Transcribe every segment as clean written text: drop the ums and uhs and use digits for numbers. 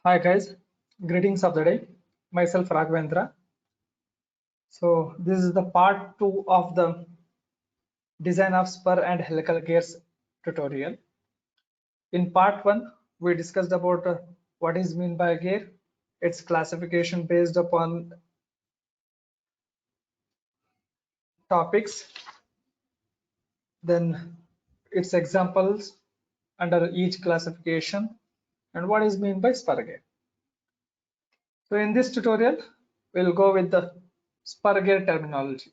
Hi guys, greetings of the day. Myself Raghavendra. So this is the part 2 of the design of spur and helical gears tutorial. In part 1, we discussed about what is meant by a gear, its classification based upon topics, then its examples under each classification, and what is meant by spur gear. So in this tutorial, we'll go with the spur gear terminology.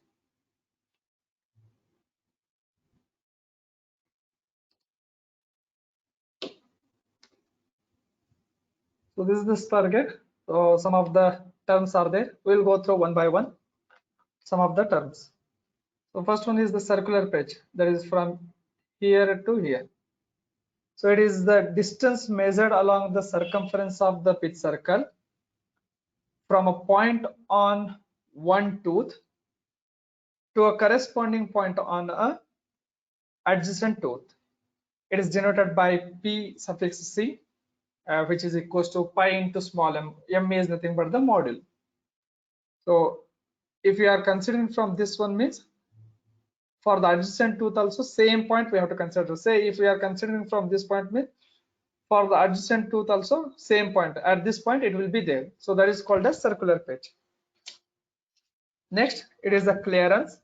So this is the spur gear. So some of the terms are there. We'll go through one by one some of the terms. So first one is the circular pitch, that is from here to here. So it is the distance measured along the circumference of the pitch circle from a point on one tooth to a corresponding point on a adjacent tooth. It is denoted by P suffix C, which is equals to pi into small m. M is nothing but the module. So if you are considering from this one means for the adjacent tooth also same point we have to consider. Say if we are considering from this point means for the adjacent tooth also same point. At this point it will be there. So that is called as circular pitch. Next it is the clearance.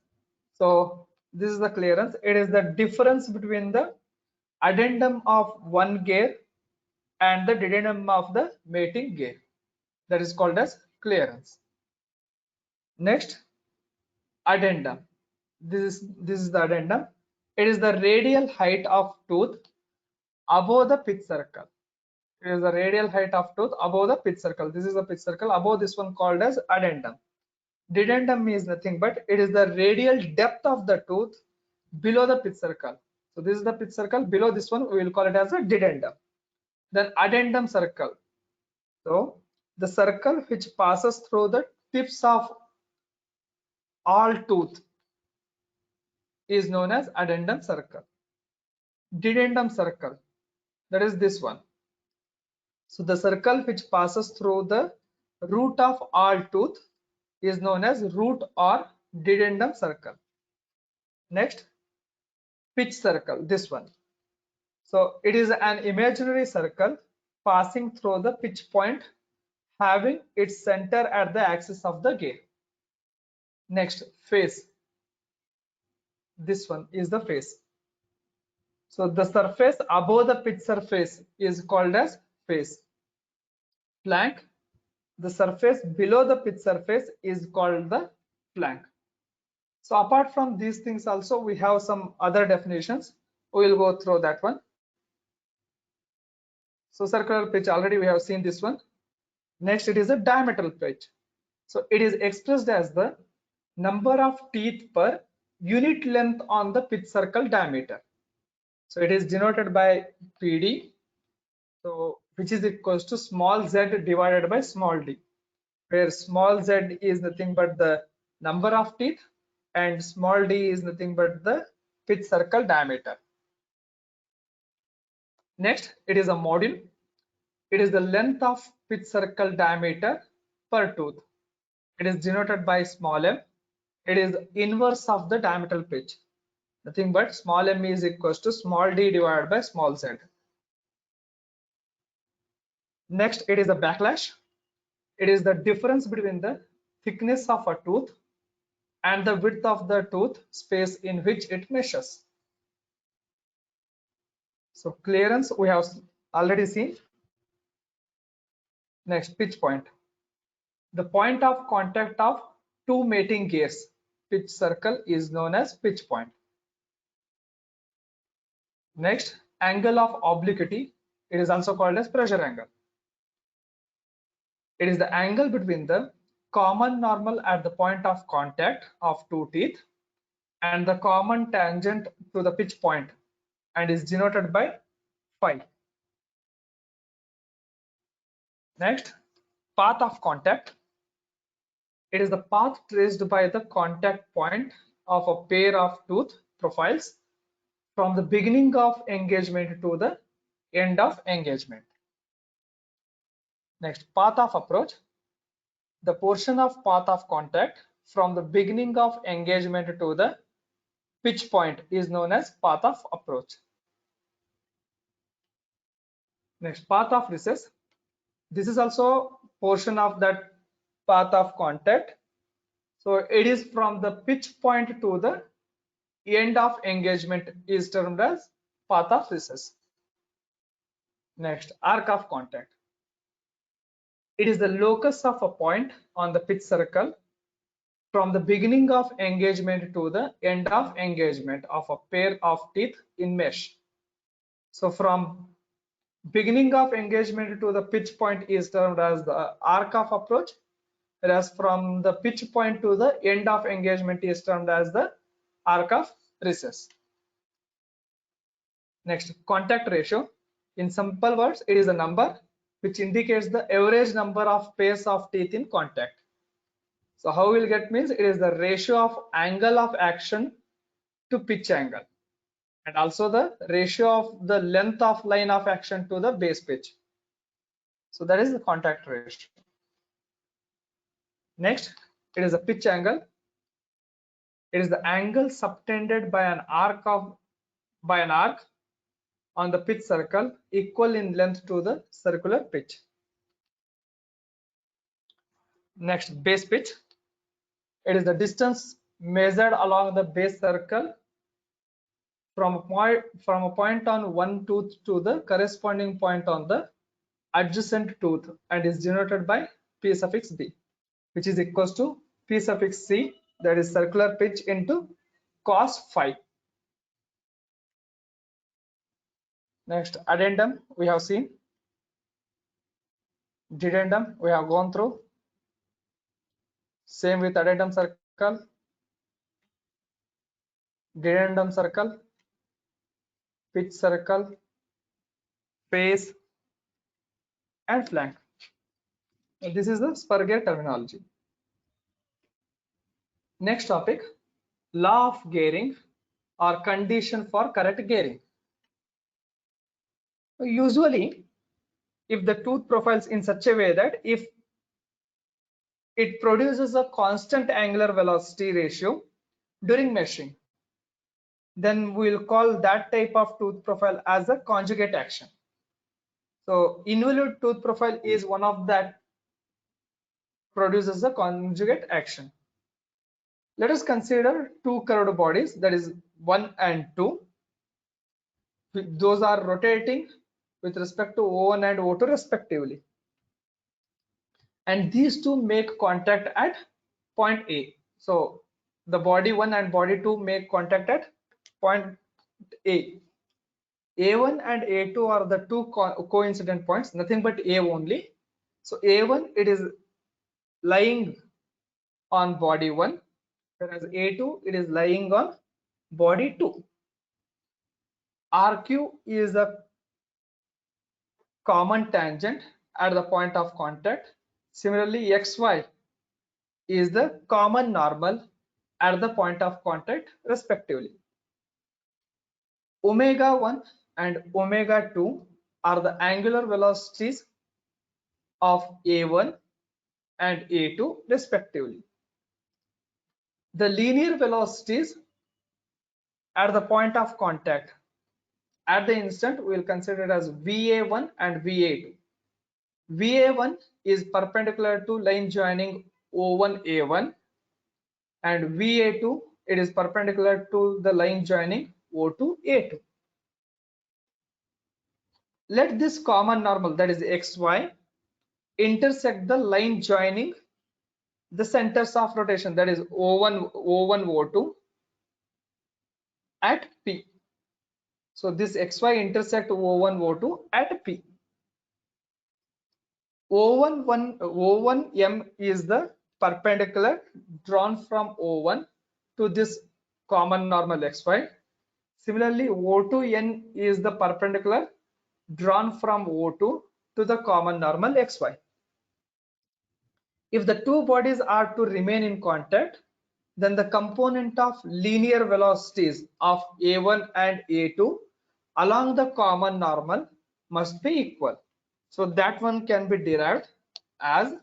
So this is the clearance. It is the difference between the addendum of one gear and the dedendum of the mating gear. That is called as clearance. Next, addendum. This is the addendum. It is the radial height of tooth above the pitch circle. It is the radial height of tooth above the pitch circle. This is the pitch circle. Above this one called as addendum. Dedendum is nothing but it is the radial depth of the tooth below the pitch circle. So this is the pitch circle. Below this one we will call it as a dedendum. Then addendum circle. So the circle which passes through the tips of all tooth is known as addendum circle. Dedendum circle, that is this one. So the circle which passes through the root of all tooth is known as root or dedendum circle. Next, pitch circle, this one. So it is an imaginary circle passing through the pitch point having its center at the axis of the gear. Next, face. This one is the face. So the surface above the pitch surface is called as face. Flank. The surface below the pitch surface is called the flank. So apart from these things also we have some other definitions. We will go through that one. So circular pitch, already we have seen this one. Next it is a diametral pitch. So it is expressed as the number of teeth per unit length on the pitch circle diameter. So it is denoted by PD, so which is equals to small z divided by small d, where small z is nothing but the number of teeth and small d is nothing but the pitch circle diameter. Next, it is a module. It is the length of pitch circle diameter per tooth. It is denoted by small m. It is inverse of the diametral pitch. Nothing but small m is equals to small d divided by small z. Next, it is a backlash. It is the difference between the thickness of a tooth and the width of the tooth space in which it measures. So clearance we have already seen. Next, pitch point. The point of contact of two mating gears, pitch circle, is known as pitch point. Next, angle of obliquity. It is also called as pressure angle. It is the angle between the common normal at the point of contact of two teeth and the common tangent to the pitch point and is denoted by phi. Next, path of contact. It is the path traced by the contact point of a pair of tooth profiles from the beginning of engagement to the end of engagement. Next, path of approach. The portion of path of contact from the beginning of engagement to the pitch point is known as path of approach. Next, path of recess. This is also portion of that path of contact. So it is from the pitch point to the end of engagement is termed as path of recess. Next, arc of contact. It is the locus of a point on the pitch circle from the beginning of engagement to the end of engagement of a pair of teeth in mesh. So from beginning of engagement to the pitch point is termed as the arc of approach, whereas from the pitch point to the end of engagement is termed as the arc of recess. Next, contact ratio. In simple words, it is a number which indicates the average number of pairs of teeth in contact. So how we'll get means it is the ratio of angle of action to pitch angle, and also the ratio of the length of line of action to the base pitch. So that is the contact ratio. Next, it is a pitch angle. It is the angle subtended by an arc on the pitch circle equal in length to the circular pitch. Next, base pitch. It is the distance measured along the base circle from a point on one tooth to the corresponding point on the adjacent tooth and is denoted by P suffix B, which is equals to P suffix C, that is circular pitch, into cos phi. Next, addendum we have seen. Dedendum we have gone through. Same with addendum circle, dedendum circle, pitch circle, face, and flank. And this is the spur gear terminology. Next topic, law of gearing or condition for correct gearing. Usually, if the tooth profiles in such a way that if it produces a constant angular velocity ratio during meshing, then we'll call that type of tooth profile as a conjugate action. So involute tooth profile is one of that produces a conjugate action. Let us consider two curved bodies, that is 1 and 2. Those are rotating with respect to O1 and O2 respectively. And these two make contact at point A. So the body 1 and body 2 make contact at point A. A1 and A2 are the two coincident points, nothing but A only. So A1, it is lying on body 1, whereas A2, it is lying on body 2. RQ is the common tangent at the point of contact. Similarly, XY is the common normal at the point of contact respectively. Omega 1 and omega 2 are the angular velocities of A1 and A2 respectively. The linear velocities at the point of contact at the instant we will consider it as VA1 and VA2. VA1 is perpendicular to line joining O1A1, and VA2, it is perpendicular to the line joining O2A2. Let this common normal, that is XY, intersect the line joining the centers of rotation, that is O1, O2 at P. So this XY intersect O1, O2 at P. O1M is the perpendicular drawn from O1 to this common normal XY. Similarly, O2N is the perpendicular drawn from O2 to the common normal XY. If the two bodies are to remain in contact, then the component of linear velocities of A1 and A2 along the common normal must be equal. So that one can be derived as,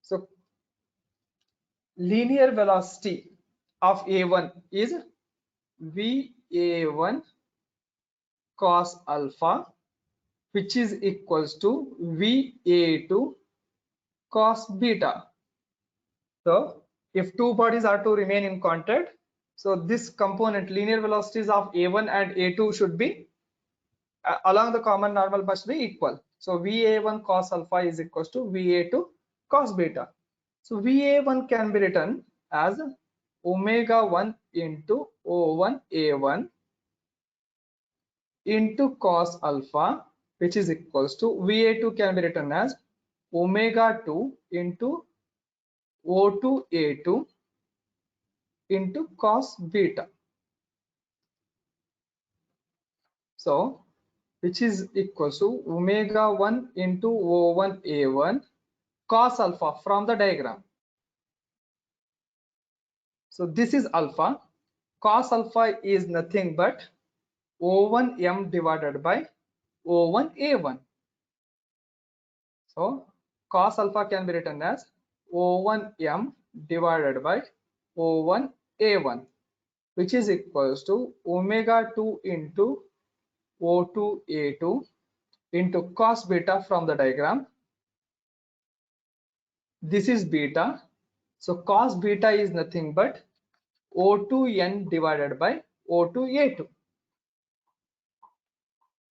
so linear velocity of A1 is VA1 cos alpha, which is equals to VA2 cos beta. So if two bodies are to remain in contact, so this component linear velocities of A1 and A2 should be along the common normal must be equal. So VA1 cos alpha is equals to VA2 cos beta. So VA1 can be written as omega 1 into O1 A1 into cos alpha, which is equals to VA2 can be written as omega 2 into O2 A2 into cos beta. So which is equals to omega 1 into O1 A1 cos alpha from the diagram. So this is alpha. Cos alpha is nothing but O1 M divided by O1 A1. So cos alpha can be written as O1 M divided by O1 A1, which is equals to omega 2 into O2 A2 into cos beta from the diagram. This is beta. So cos beta is nothing but O2N divided by O2A2.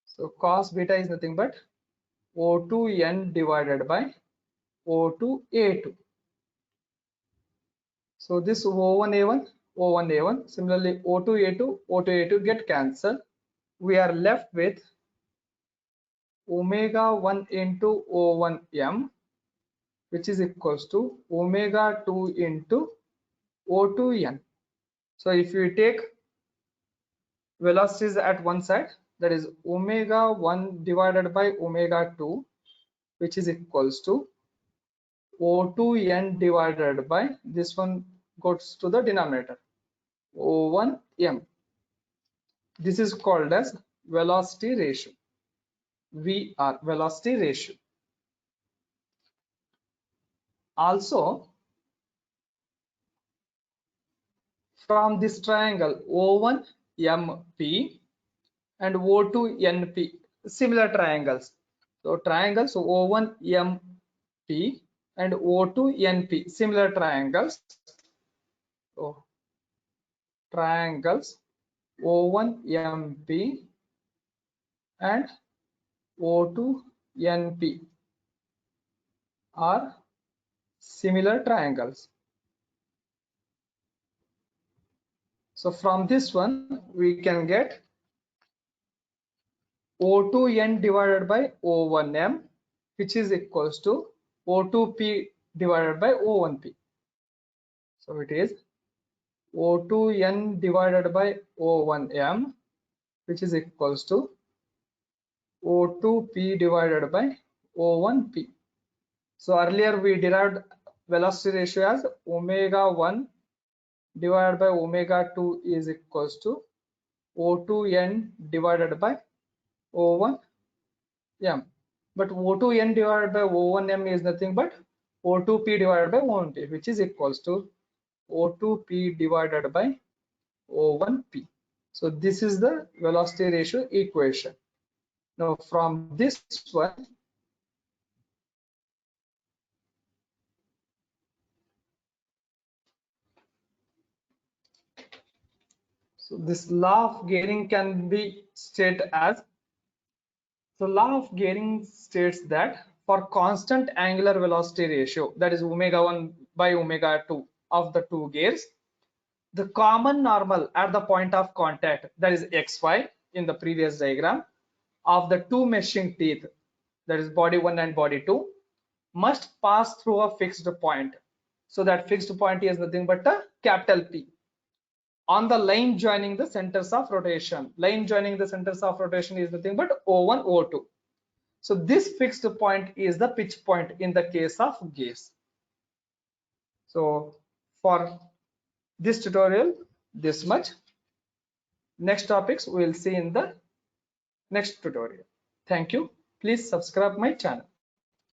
So cos beta is nothing but O2N divided by O2A2. So this O1A1, O1A1, similarly O2A2, O2A2 get cancelled. We are left with omega 1 into O1M, which is equals to omega 2 into O2N. So if you take velocities at one side, that is omega 1 divided by omega 2, which is equals to O2N divided by, this one goes to the denominator, O1M. This is called as velocity ratio, VR, velocity ratio. Also, from this triangle O1MP and O2NP, similar triangles. So triangles O1MP and O2NP, similar triangles. So triangles O1MP and O2NP are similar triangles. So from this one we can get O2N divided by O1M, which is equals to O2P divided by O1P. So it is O2N divided by O1M, which is equals to O2P divided by O1P. So earlier we derived velocity ratio as omega 1 divided by omega 2 is equals to O2N divided by O1M. But O2N divided by O1M is nothing but O2P divided by O1P, which is equals to O2P divided by O1P. So this is the velocity ratio equation. Now from this one, so this law of Gehring can be stated as, so law of Gehring states that for constant angular velocity ratio, that is omega 1 by omega 2 of the two gears, the common normal at the point of contact, that is xy in the previous diagram, of the two meshing teeth, that is body 1 and body 2, must pass through a fixed point. So that fixed point is nothing but a capital P on the line joining the centers of rotation. Line joining the centers of rotation is nothing but O1, O2. So this fixed point is the pitch point in the case of gears. So for this tutorial, this much. Next topics we will see in the next tutorial. Thank you. Please subscribe my channel.